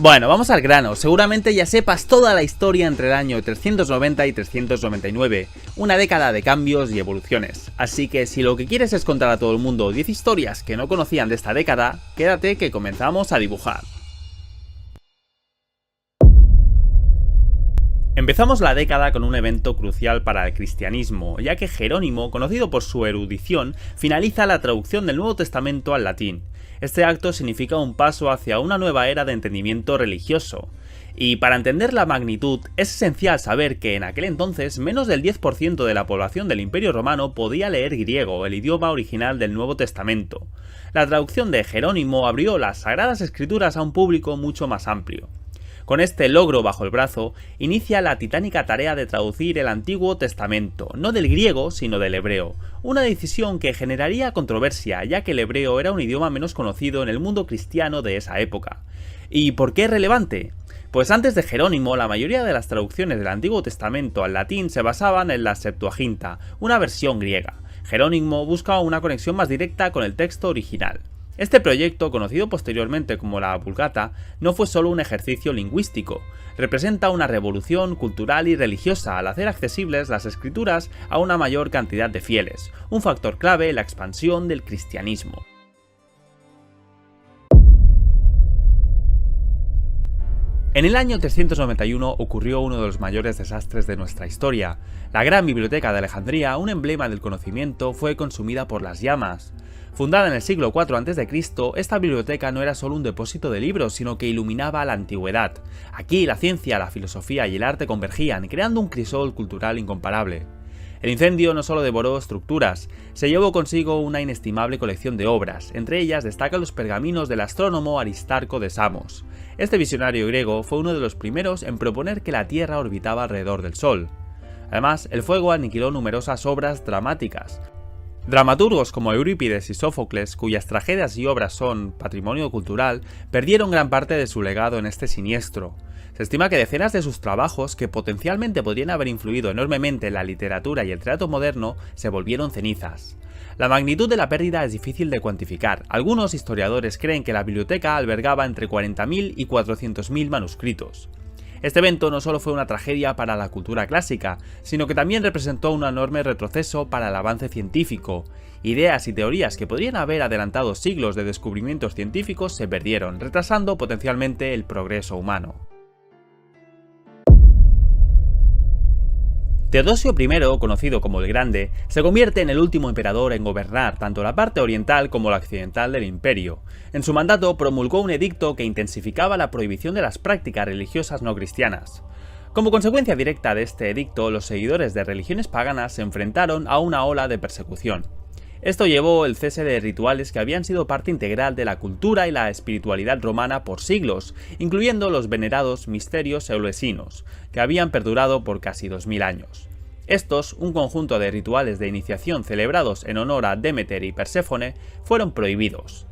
Bueno, vamos al grano. Seguramente ya sepas toda la historia entre el año 390 y 399, una década de cambios y evoluciones. Así que si lo que quieres es contar a todo el mundo 10 historias que no conocían de esta década, quédate que comenzamos a dibujar. Empezamos la década con un evento crucial para el cristianismo, ya que Jerónimo, conocido por su erudición, finaliza la traducción del Nuevo Testamento al latín. Este acto significa un paso hacia una nueva era de entendimiento religioso. Y para entender la magnitud, es esencial saber que en aquel entonces menos del 10% de la población del Imperio Romano podía leer griego, el idioma original del Nuevo Testamento. La traducción de Jerónimo abrió las Sagradas Escrituras a un público mucho más amplio. Con este logro bajo el brazo, inicia la titánica tarea de traducir el Antiguo Testamento, no del griego, sino del hebreo, una decisión que generaría controversia, ya que el hebreo era un idioma menos conocido en el mundo cristiano de esa época. ¿Y por qué es relevante? Pues antes de Jerónimo, la mayoría de las traducciones del Antiguo Testamento al latín se basaban en la Septuaginta, una versión griega. Jerónimo buscaba una conexión más directa con el texto original. Este proyecto, conocido posteriormente como la Vulgata, no fue solo un ejercicio lingüístico, representa una revolución cultural y religiosa al hacer accesibles las escrituras a una mayor cantidad de fieles, un factor clave en la expansión del cristianismo. En el año 391 ocurrió uno de los mayores desastres de nuestra historia. La gran biblioteca de Alejandría, un emblema del conocimiento, fue consumida por las llamas. Fundada en el siglo IV a.C., esta biblioteca no era solo un depósito de libros, sino que iluminaba la antigüedad. Aquí la ciencia, la filosofía y el arte convergían, creando un crisol cultural incomparable. El incendio no solo devoró estructuras, se llevó consigo una inestimable colección de obras, entre ellas destacan los pergaminos del astrónomo Aristarco de Samos. Este visionario griego fue uno de los primeros en proponer que la Tierra orbitaba alrededor del Sol. Además, el fuego aniquiló numerosas obras dramáticas. Dramaturgos como Eurípides y Sófocles, cuyas tragedias y obras son patrimonio cultural, perdieron gran parte de su legado en este siniestro. Se estima que decenas de sus trabajos, que potencialmente podrían haber influido enormemente en la literatura y el teatro moderno, se volvieron cenizas. La magnitud de la pérdida es difícil de cuantificar. Algunos historiadores creen que la biblioteca albergaba entre 40.000 y 400.000 manuscritos. Este evento no solo fue una tragedia para la cultura clásica, sino que también representó un enorme retroceso para el avance científico. Ideas y teorías que podrían haber adelantado siglos de descubrimientos científicos se perdieron, retrasando potencialmente el progreso humano. Teodosio I, conocido como el Grande, se convierte en el último emperador en gobernar tanto la parte oriental como la occidental del imperio. En su mandato promulgó un edicto que intensificaba la prohibición de las prácticas religiosas no cristianas. Como consecuencia directa de este edicto, los seguidores de religiones paganas se enfrentaron a una ola de persecución. Esto llevó el cese de rituales que habían sido parte integral de la cultura y la espiritualidad romana por siglos, incluyendo los venerados misterios eleusinos, que habían perdurado por casi 2000 años. Estos, un conjunto de rituales de iniciación celebrados en honor a Demeter y Perséfone, fueron prohibidos.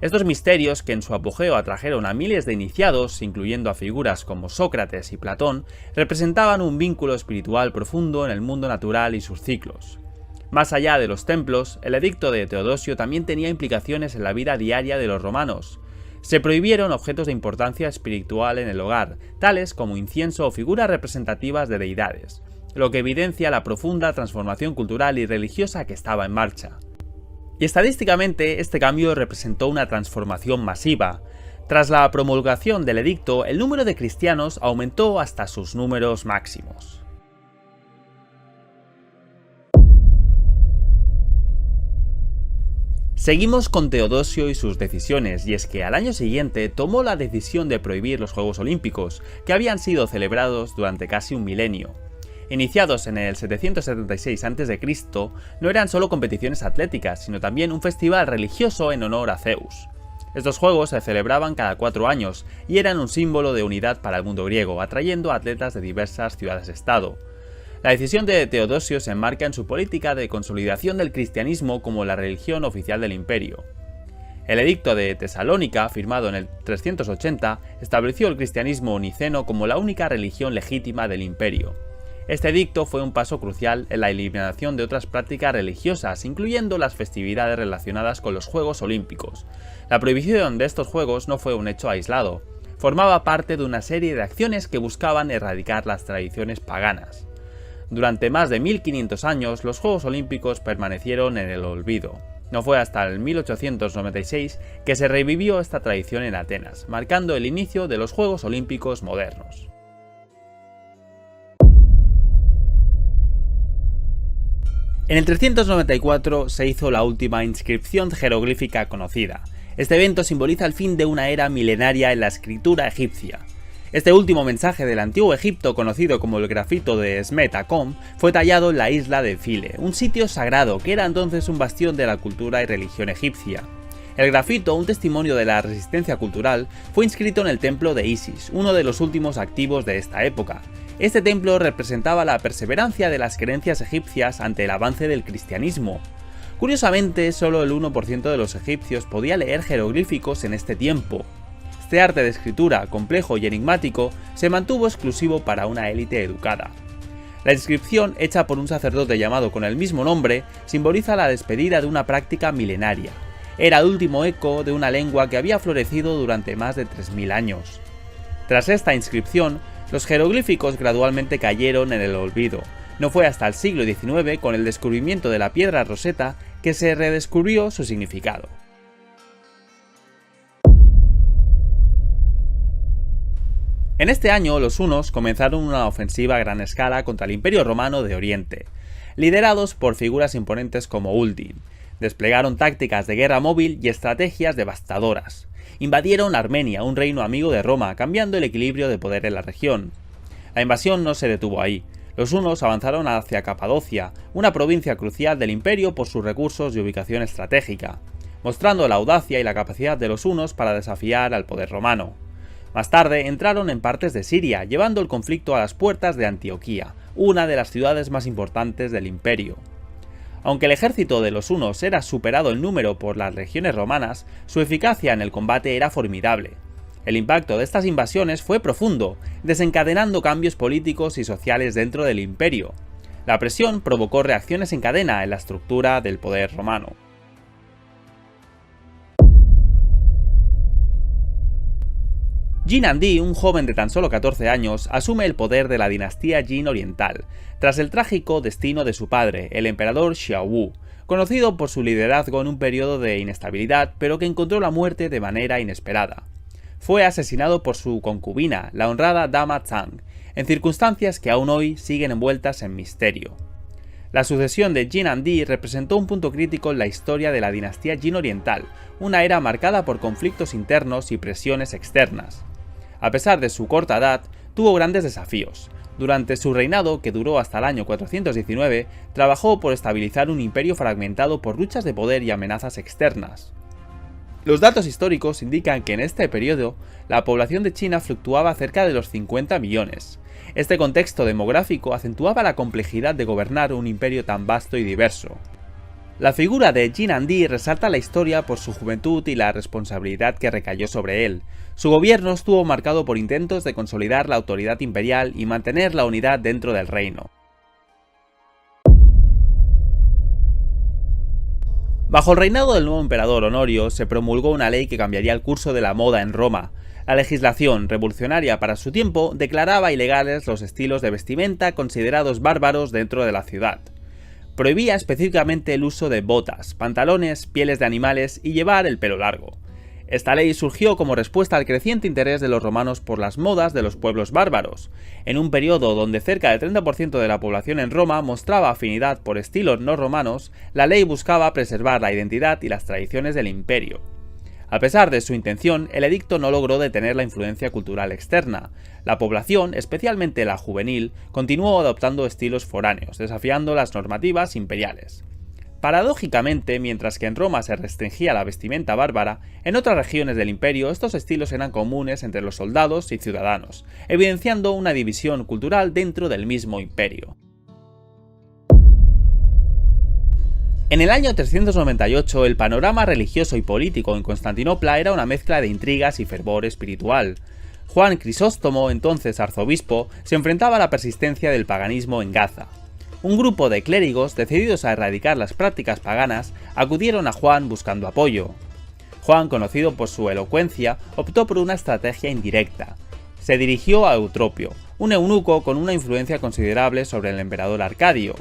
Estos misterios, que en su apogeo atrajeron a miles de iniciados, incluyendo a figuras como Sócrates y Platón, representaban un vínculo espiritual profundo en el mundo natural y sus ciclos. Más allá de los templos, el edicto de Teodosio también tenía implicaciones en la vida diaria de los romanos. Se prohibieron objetos de importancia espiritual en el hogar, tales como incienso o figuras representativas de deidades, lo que evidencia la profunda transformación cultural y religiosa que estaba en marcha. Y estadísticamente, este cambio representó una transformación masiva. Tras la promulgación del edicto, el número de cristianos aumentó hasta sus números máximos. Seguimos con Teodosio y sus decisiones, y es que al año siguiente tomó la decisión de prohibir los Juegos Olímpicos, que habían sido celebrados durante casi un milenio. Iniciados en el 776 a.C., no eran solo competiciones atléticas, sino también un festival religioso en honor a Zeus. Estos juegos se celebraban cada 4 años, y eran un símbolo de unidad para el mundo griego, atrayendo a atletas de diversas ciudades-estado. La decisión de Teodosio se enmarca en su política de consolidación del cristianismo como la religión oficial del imperio. El edicto de Tesalónica, firmado en el 380, estableció el cristianismo niceno como la única religión legítima del imperio. Este edicto fue un paso crucial en la eliminación de otras prácticas religiosas, incluyendo las festividades relacionadas con los Juegos Olímpicos. La prohibición de estos juegos no fue un hecho aislado. formaba parte de una serie de acciones que buscaban erradicar las tradiciones paganas. Durante más de 1500 años, los Juegos Olímpicos permanecieron en el olvido. No fue hasta el 1896 que se revivió esta tradición en Atenas, marcando el inicio de los Juegos Olímpicos modernos. En el 394 se hizo la última inscripción jeroglífica conocida. Este evento simboliza el fin de una era milenaria en la escritura egipcia. Este último mensaje del antiguo Egipto, conocido como el grafito de Smet-Akom, fue tallado en la isla de Phile, un sitio sagrado que era entonces un bastión de la cultura y religión egipcia. El grafito, un testimonio de la resistencia cultural, fue inscrito en el templo de Isis, uno de los últimos activos de esta época. Este templo representaba la perseverancia de las creencias egipcias ante el avance del cristianismo. Curiosamente, solo el 1% de los egipcios podía leer jeroglíficos en este tiempo. Este arte de escritura, complejo y enigmático, se mantuvo exclusivo para una élite educada. La inscripción, hecha por un sacerdote llamado con el mismo nombre, simboliza la despedida de una práctica milenaria. Era el último eco de una lengua que había florecido durante más de 3000 años. Tras esta inscripción, los jeroglíficos gradualmente cayeron en el olvido. No fue hasta el siglo XIX, con el descubrimiento de la piedra Rosetta, que se redescubrió su significado. En este año, los hunos comenzaron una ofensiva a gran escala contra el Imperio Romano de Oriente, liderados por figuras imponentes como Uldin. Desplegaron tácticas de guerra móvil y estrategias devastadoras. Invadieron Armenia, un reino amigo de Roma, cambiando el equilibrio de poder en la región. La invasión no se detuvo ahí. Los hunos avanzaron hacia Capadocia, una provincia crucial del imperio por sus recursos y ubicación estratégica, mostrando la audacia y la capacidad de los hunos para desafiar al poder romano. Más tarde entraron en partes de Siria, llevando el conflicto a las puertas de Antioquía, una de las ciudades más importantes del imperio. Aunque el ejército de los hunos era superado en número por las legiones romanas, su eficacia en el combate era formidable. El impacto de estas invasiones fue profundo, desencadenando cambios políticos y sociales dentro del imperio. La presión provocó reacciones en cadena en la estructura del poder romano. Jin-Andi, un joven de tan solo 14 años, asume el poder de la dinastía Jin Oriental, tras el trágico destino de su padre, el emperador Xiaowu, conocido por su liderazgo en un periodo de inestabilidad, pero que encontró la muerte de manera inesperada. Fue asesinado por su concubina, la honrada dama Zhang, en circunstancias que aún hoy siguen envueltas en misterio. La sucesión de Jin-Andi representó un punto crítico en la historia de la dinastía Jin Oriental, una era marcada por conflictos internos y presiones externas. A pesar de su corta edad, tuvo grandes desafíos. Durante su reinado, que duró hasta el año 419, trabajó por estabilizar un imperio fragmentado por luchas de poder y amenazas externas. Los datos históricos indican que en este periodo, la población de China fluctuaba cerca de los 50 millones. Este contexto demográfico acentuaba la complejidad de gobernar un imperio tan vasto y diverso. La figura de Jin-Andi resalta la historia por su juventud y la responsabilidad que recayó sobre él. Su gobierno estuvo marcado por intentos de consolidar la autoridad imperial y mantener la unidad dentro del reino. Bajo el reinado del nuevo emperador Honorio se promulgó una ley que cambiaría el curso de la moda en Roma. La legislación, revolucionaria para su tiempo, declaraba ilegales los estilos de vestimenta considerados bárbaros dentro de la ciudad. Prohibía específicamente el uso de botas, pantalones, pieles de animales y llevar el pelo largo. Esta ley surgió como respuesta al creciente interés de los romanos por las modas de los pueblos bárbaros. En un periodo donde cerca del 30% de la población en Roma mostraba afinidad por estilos no romanos, la ley buscaba preservar la identidad y las tradiciones del imperio. A pesar de su intención, el edicto no logró detener la influencia cultural externa. La población, especialmente la juvenil, continuó adoptando estilos foráneos, desafiando las normativas imperiales. Paradójicamente, mientras que en Roma se restringía la vestimenta bárbara, en otras regiones del imperio estos estilos eran comunes entre los soldados y ciudadanos, evidenciando una división cultural dentro del mismo imperio. En el año 398, el panorama religioso y político en Constantinopla era una mezcla de intrigas y fervor espiritual. Juan Crisóstomo, entonces arzobispo, se enfrentaba a la persistencia del paganismo en Gaza. Un grupo de clérigos, decididos a erradicar las prácticas paganas, acudieron a Juan buscando apoyo. Juan, conocido por su elocuencia, optó por una estrategia indirecta. Se dirigió a Eutropio, un eunuco con una influencia considerable sobre el emperador Arcadio.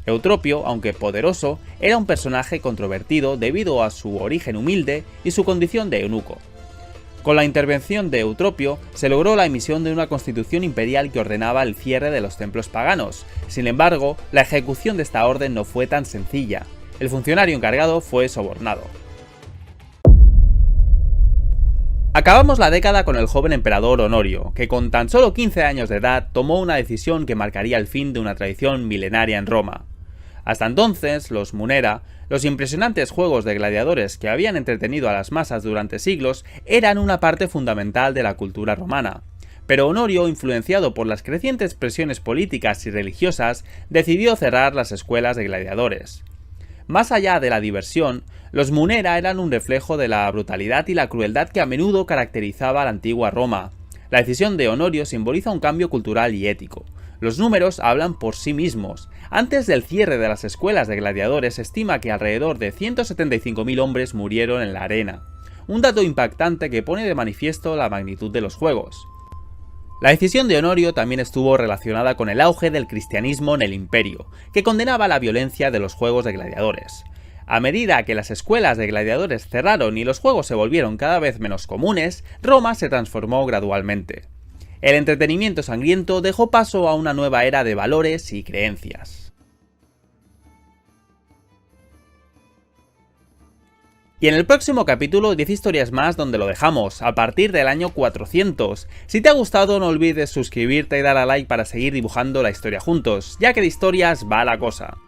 Eutropio, aunque poderoso, era un personaje controvertido debido a su origen humilde y su condición de eunuco. Con la intervención de Eutropio se logró la emisión de una constitución imperial que ordenaba el cierre de los templos paganos. Sin embargo, la ejecución de esta orden no fue tan sencilla. El funcionario encargado fue sobornado. Acabamos la década con el joven emperador Honorio, que con tan solo 15 años de edad tomó una decisión que marcaría el fin de una tradición milenaria en Roma. Hasta entonces, los Munera, los impresionantes juegos de gladiadores que habían entretenido a las masas durante siglos, eran una parte fundamental de la cultura romana. Pero Honorio, influenciado por las crecientes presiones políticas y religiosas, decidió cerrar las escuelas de gladiadores. Más allá de la diversión, los Munera eran un reflejo de la brutalidad y la crueldad que a menudo caracterizaba a la antigua Roma. La decisión de Honorio simboliza un cambio cultural y ético. Los números hablan por sí mismos. Antes del cierre de las escuelas de gladiadores se estima que alrededor de 175.000 hombres murieron en la arena. Un dato impactante que pone de manifiesto la magnitud de los juegos. La decisión de Honorio también estuvo relacionada con el auge del cristianismo en el imperio, que condenaba la violencia de los juegos de gladiadores. A medida que las escuelas de gladiadores cerraron y los juegos se volvieron cada vez menos comunes, Roma se transformó gradualmente. El entretenimiento sangriento dejó paso a una nueva era de valores y creencias. Y en el próximo capítulo 10 historias más donde lo dejamos, a partir del año 400. Si te ha gustado no olvides suscribirte y dar a like para seguir dibujando la historia juntos, ya que de historias va la cosa.